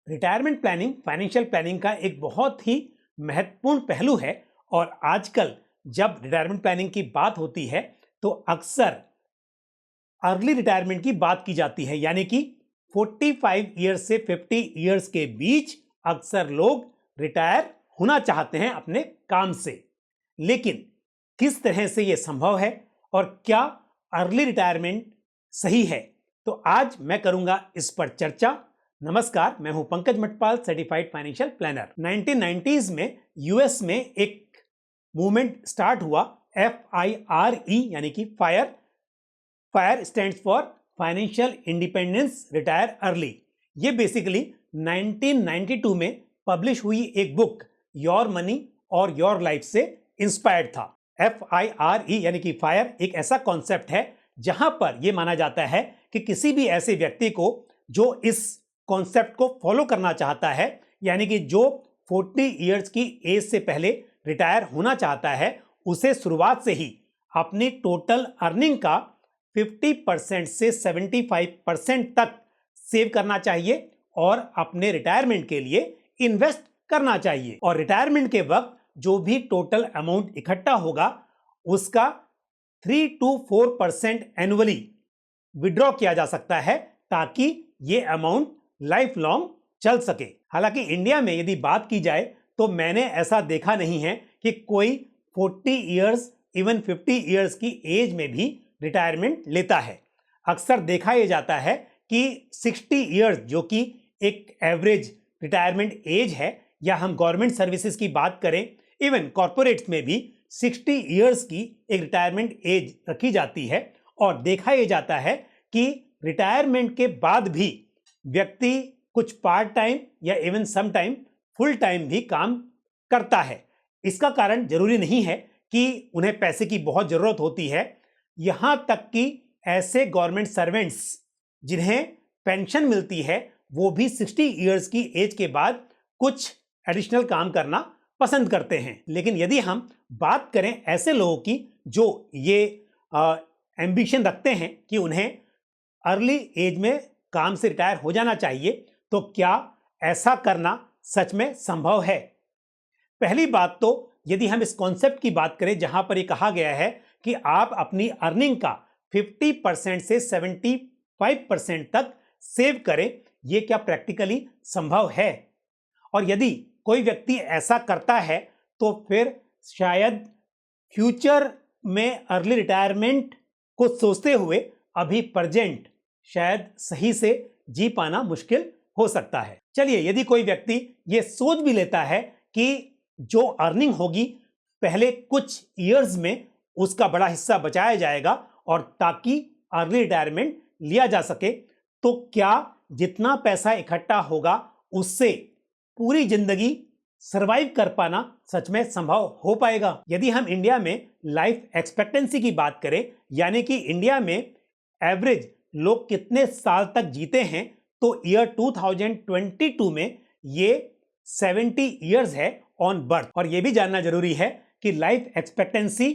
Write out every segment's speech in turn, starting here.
Retirement planning financial planning का एक बहुत ही महत्वपूर्ण पहलू है और आजकल जब रिटायरमेंट प्लानिंग की बात होती है तो अक्सर अर्ली रिटायरमेंट की बात की जाती है, यानी कि 45 ईयर्स से 50 ईयर्स के बीच अक्सर लोग रिटायर होना चाहते हैं अपने काम से। लेकिन किस तरह से यह संभव है और क्या अर्ली रिटायरमेंट सही है, तो आज मैं करूंगा इस पर चर्चा। नमस्कार, मैं हूं Pankaj Matpal, certified financial planner. 1990s में यूएस में एक मूवमेंट स्टार्ट हुआ, FIRE यानी कि fire stands for financial independence retire early. ये बेसिकली 1992 में पब्लिश हुई एक बुक योर मनी और योर लाइफ से इंस्पायर्ड था। FIRE यानी कि फायर एक ऐसा कॉन्सेप्ट है जहां पर यह माना जाता है कि किसी भी ऐसे व्यक्ति को जो इस कॉन्सेप्ट को फॉलो करना चाहता है, यानी कि जो 40 इयर्स की एज से पहले रिटायर होना चाहता है, उसे शुरुआत से ही अपनी टोटल अर्निंग का 50% से 75% तक सेव करना चाहिए और अपने रिटायरमेंट के लिए इन्वेस्ट करना चाहिए। और रिटायरमेंट के वक्त जो भी टोटल अमाउंट इकट्ठा होगा उसका 3 to 4% एनुअली विड्रॉ किया जा सकता है ताकि ये अमाउंट लाइफ लॉन्ग चल सके। हालांकि इंडिया में यदि बात की जाए तो मैंने ऐसा देखा नहीं है कि कोई 40 इयर्स इवन 50 इयर्स की एज में भी रिटायरमेंट लेता है। अक्सर देखा यह जाता है कि 60 इयर्स जो कि एक एवरेज रिटायरमेंट एज है, या हम गवर्नमेंट सर्विसेज की बात करें, इवन कॉर्पोरेट्स में भी 60 इयर्स की एक रिटायरमेंट एज रखी जाती है। और देखा यह जाता है कि रिटायरमेंट के बाद भी व्यक्ति कुछ पार्ट टाइम या even some time full time भी काम करता है। इसका कारण जरूरी नहीं है कि उन्हें पैसे की बहुत जरूरत होती है। यहां तक कि ऐसे गवर्नमेंट सर्वेंट्स जिन्हें पेंशन मिलती है वो भी 60 इयर्स की एज के बाद कुछ एडिशनल काम करना पसंद करते हैं। लेकिन यदि हम बात करें ऐसे लोगों की जो ये एम्बिशन रखते हैं कि उन्हें अर्ली एज में काम से रिटायर हो जाना चाहिए, तो क्या ऐसा करना सच में संभव है? पहली बात तो यदि हम इस कॉन्सेप्ट की बात करें जहां पर यह कहा गया है कि आप अपनी अर्निंग का 50% से 75% तक सेव करें, यह क्या प्रैक्टिकली संभव है? और यदि कोई व्यक्ति ऐसा करता है तो फिर शायद फ्यूचर में अर्ली रिटायरमेंट को सोचते हुए अभी प्रेजेंट शायद सही से जी पाना मुश्किल हो सकता है। चलिए, यदि कोई व्यक्ति ये सोच भी लेता है कि जो अर्निंग होगी पहले कुछ इयर्स में उसका बड़ा हिस्सा बचाया जाएगा और ताकि अर्ली रिटायरमेंट लिया जा सके, तो क्या जितना पैसा इकट्ठा होगा उससे पूरी जिंदगी सरवाइव कर पाना सच में संभव हो पाएगा? यदि हम इंडिया में लाइफ एक्सपेक्टेंसी की बात करें, यानी कि इंडिया में एवरेज लोग कितने साल तक जीते हैं, तो ईयर 2022 में ये 70 इयर्स है ऑन बर्थ। और यह भी जानना जरूरी है कि लाइफ एक्सपेक्टेंसी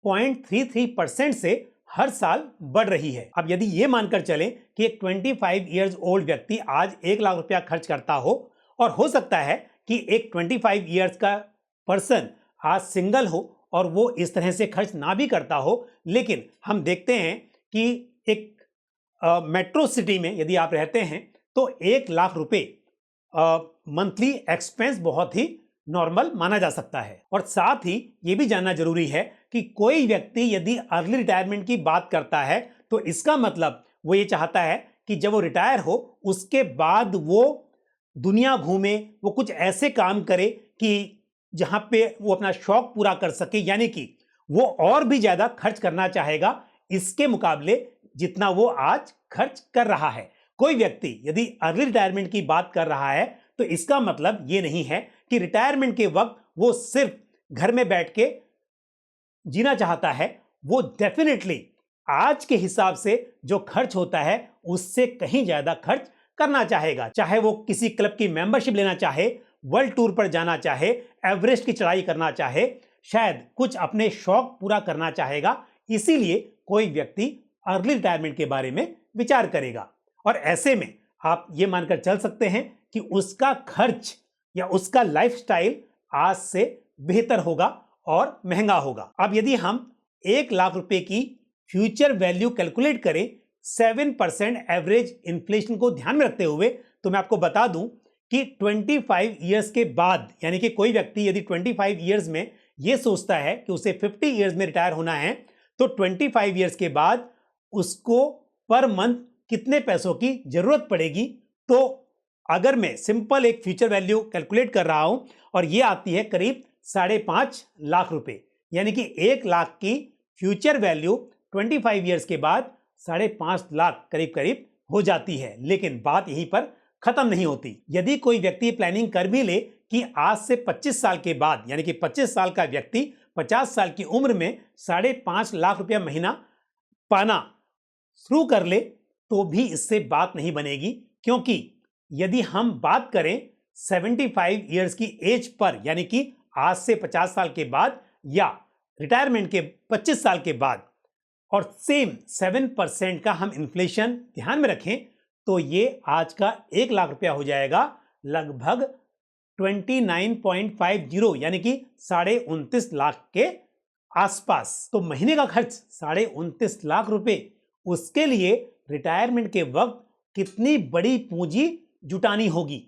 0.33% से हर साल बढ़ रही है। अब यदि ये मानकर चलें कि एक 25 इयर्स ओल्ड व्यक्ति आज 1 लाख रुपया खर्च करता हो, और हो सकता है कि एक 25 इयर्स का पर्सन आज सिंगल हो और वो इस तरह से खर्च ना भी करता हो, लेकिन हम देखते हैं कि एक मेट्रो सिटी में यदि आप रहते हैं तो 1 लाख रुपए मंथली एक्सपेंस बहुत ही नॉर्मल माना जा सकता है। और साथ ही ये भी जानना जरूरी है कि कोई व्यक्ति यदि अर्ली रिटायरमेंट की बात करता है तो इसका मतलब वो ये चाहता है कि जब वो रिटायर हो उसके बाद वो दुनिया घूमे, वो कुछ ऐसे काम करे कि जहां पे वो अपना शौक पूरा कर सके, यानी कि वो और भी ज्यादा खर्च करना चाहेगा इसके मुकाबले जितना वो आज खर्च कर रहा है। कोई व्यक्ति यदि अर्ली रिटायरमेंट की बात कर रहा है तो इसका मतलब ये नहीं है कि रिटायरमेंट के वक्त वो सिर्फ घर में बैठ के जीना चाहता है। वो डेफिनेटली आज के हिसाब से जो खर्च होता है उससे कहीं ज्यादा खर्च करना चाहेगा। चाहे वो किसी क्लब की मेंबरशिप लेना चाहे, वर्ल्ड टूर पर जाना चाहे, एवरेस्ट की चढ़ाई करना चाहे, शायद कुछ अपने शौक पूरा करना चाहेगा। इसीलिए कोई व्यक्ति अर्ली रिटायरमेंट के बारे में विचार करेगा। और ऐसे में आप ये मानकर चल सकते हैं कि उसका खर्च या उसका लाइफस्टाइल आज से बेहतर होगा और महंगा होगा। अब यदि हम 1,00,000 रुपए की फ्यूचर वैल्यू कैलकुलेट करें 7% एवरेज इन्फ्लेशन को ध्यान में रखते हुए, तो मैं आपको बता दूं कि 25 ईयर्स के बाद, यानी कि कोई व्यक्ति यदि 25 ईयर्स में यह सोचता है कि उसे 50 ईयर्स में रिटायर होना है, तो 25 ईयर्स के बाद उसको पर मंथ कितने पैसों की जरूरत पड़ेगी। तो अगर मैं सिंपल एक फ्यूचर वैल्यू कैलकुलेट कर रहा हूं और यह आती है करीब 5.5 लाख रुपए, यानी कि 1 लाख की फ्यूचर वैल्यू 25 ईयर्स के बाद 5.5 लाख करीब करीब हो जाती है। लेकिन बात यहीं पर खत्म नहीं होती। यदि कोई व्यक्ति प्लानिंग कर भी ले कि आज से 25 साल के बाद, यानी कि 25 साल का व्यक्ति 50 साल की उम्र में 5.5 लाख रुपया महीना पाना शुरू कर ले, तो भी इससे बात नहीं बनेगी। क्योंकि यदि हम बात करें 75 ईयर्स की एज पर, यानी कि आज से 50 साल के बाद या रिटायरमेंट के 25 साल के बाद, और सेम 7% का हम इन्फ्लेशन ध्यान में रखें, तो ये आज का 1 लाख रुपया हो जाएगा लगभग 29.50, यानी कि 29.5 लाख के आसपास। तो महीने का खर्च 29.5 लाख रुपए, उसके लिए रिटायरमेंट के वक्त कितनी बड़ी पूंजी जुटानी होगी।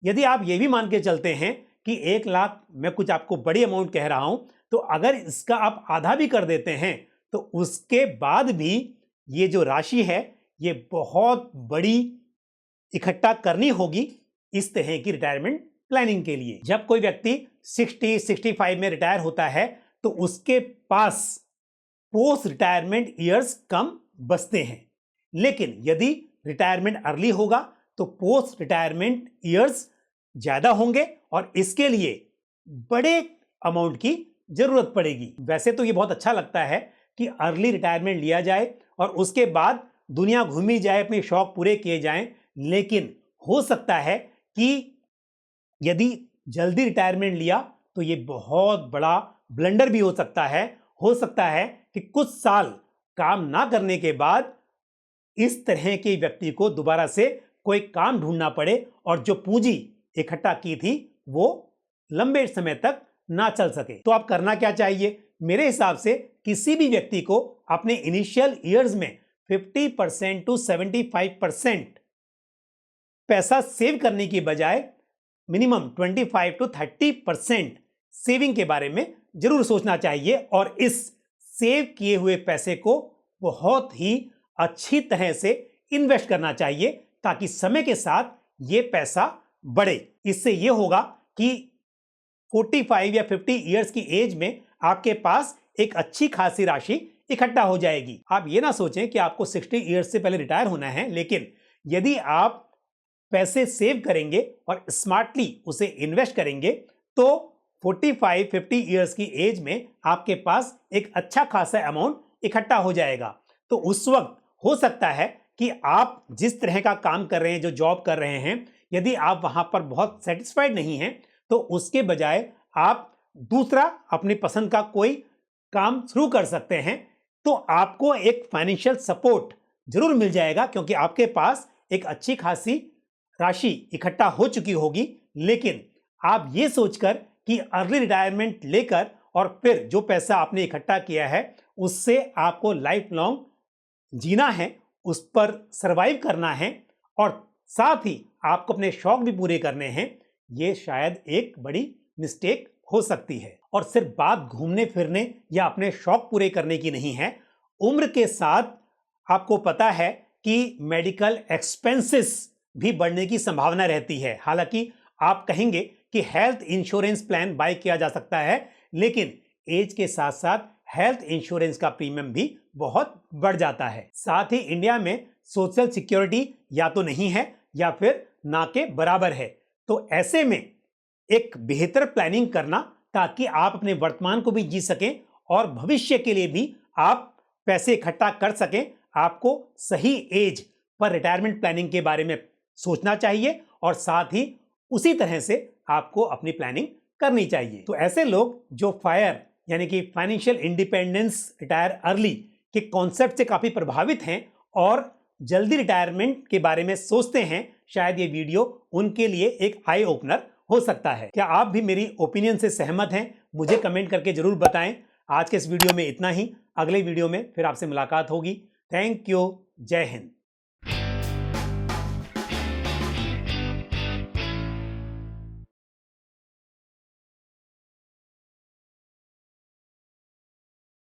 यदि आप ये भी मान के चलते हैं कि 1 लाख, मैं कुछ आपको बड़ी अमाउंट कह रहा हूं, तो अगर इसका आप आधा भी कर देते हैं, तो उसके बाद भी ये जो राशि है ये बहुत बड़ी इकट्ठा करनी होगी इस तरह की रिटायरमेंट प्लानिंग के लिए। जब कोई व्यक्ति 60-65 में रिटायर होता है, तो उसके पास पोस्ट रिटायरमेंट ईयर्स कम बचते हैं। लेकिन यदि रिटायरमेंट अर्ली होगा तो पोस्ट रिटायरमेंट ईयर्स ज्यादा होंगे और इसके लिए बड़े अमाउंट की जरूरत पड़ेगी। वैसे तो ये बहुत अच्छा लगता है कि अर्ली रिटायरमेंट लिया जाए और उसके बाद दुनिया घूमी जाए, अपने शौक पूरे किए जाएं, लेकिन हो सकता है कि यदि जल्दी रिटायरमेंट लिया तो ये बहुत बड़ा ब्लंडर भी हो सकता है। हो सकता है कि कुछ साल काम ना करने के बाद इस तरह के व्यक्ति को दोबारा से कोई काम ढूंढना पड़े और जो पूंजी इकट्ठा की थी वो लंबे समय तक ना चल सके। तो आप करना क्या चाहिए? मेरे हिसाब से किसी भी व्यक्ति को अपने इनिशियल ईयर्स में 50% to 75% पैसा सेव करने की बजाय मिनिमम 25 to 30% सेविंग के बारे में जरूर सोचना चाहिए और इस सेव किए हुए पैसे को बहुत ही अच्छी तरह से इन्वेस्ट करना चाहिए ताकि समय के साथ ये पैसा बढ़े। इससे ये होगा कि 45 या 50 ईयर्स की एज में आपके पास एक अच्छी खासी राशि इकट्ठा हो जाएगी। आप ये ना सोचें कि आपको 60 ईयर्स से पहले रिटायर होना है, लेकिन यदि आप पैसे सेव करेंगे और स्मार्टली उसे इन्वेस्ट करेंगे तो 45-50 ईयर्स की एज में आपके पास एक अच्छा खासा अमाउंट इकट्ठा हो जाएगा। तो उस वक्त हो सकता है कि आप जिस तरह का काम कर रहे हैं, जो जॉब कर रहे हैं, यदि आप वहां पर बहुत सेटिस्फाइड नहीं हैं, तो उसके बजाय आप दूसरा अपनी पसंद का कोई काम शुरू कर सकते हैं। तो आपको एक फाइनेंशियल सपोर्ट जरूर मिल जाएगा क्योंकि आपके पास एक अच्छी खासी राशि इकट्ठा हो चुकी होगी। लेकिन आप ये सोचकर कि अर्ली रिटायरमेंट लेकर और फिर जो पैसा आपने इकट्ठा किया है उससे आपको लाइफ लॉन्ग जीना है, उस पर सरवाइव करना है और साथ ही आपको अपने शौक भी पूरे करने हैं, ये शायद एक बड़ी मिस्टेक हो सकती है। और सिर्फ बात घूमने फिरने या अपने शौक पूरे करने की नहीं है। उम्र के साथ आपको पता है कि मेडिकल एक्सपेंसेस भी बढ़ने की संभावना रहती है। हालांकि आप कहेंगे कि हेल्थ इंश्योरेंस प्लान बाय किया जा सकता है, लेकिन एज के साथ साथ हेल्थ इंश्योरेंस का प्रीमियम भी बहुत बढ़ जाता है। साथ ही इंडिया में सोशल सिक्योरिटी या तो नहीं है या फिर ना के बराबर है। तो ऐसे में एक बेहतर प्लानिंग करना ताकि आप अपने वर्तमान को भी जी सकें और भविष्य के लिए भी आप पैसे इकट्ठा कर सकें, आपको सही एज पर रिटायरमेंट प्लानिंग के बारे में सोचना चाहिए और साथ ही उसी तरह से आपको अपनी प्लानिंग करनी चाहिए। तो ऐसे लोग जो फायर यानी कि फाइनेंशियल इंडिपेंडेंस रिटायर अर्ली के कॉन्सेप्ट से काफी प्रभावित हैं और जल्दी रिटायरमेंट के बारे में सोचते हैं, शायद ये वीडियो उनके लिए एक आई ओपनर हो सकता है। क्या आप भी मेरी ओपिनियन से सहमत हैं? मुझे कमेंट करके जरूर बताएं। आज के इस वीडियो में इतना ही। अगले वीडियो में फिर आपसे मुलाकात होगी। Thank you. जय हिंद।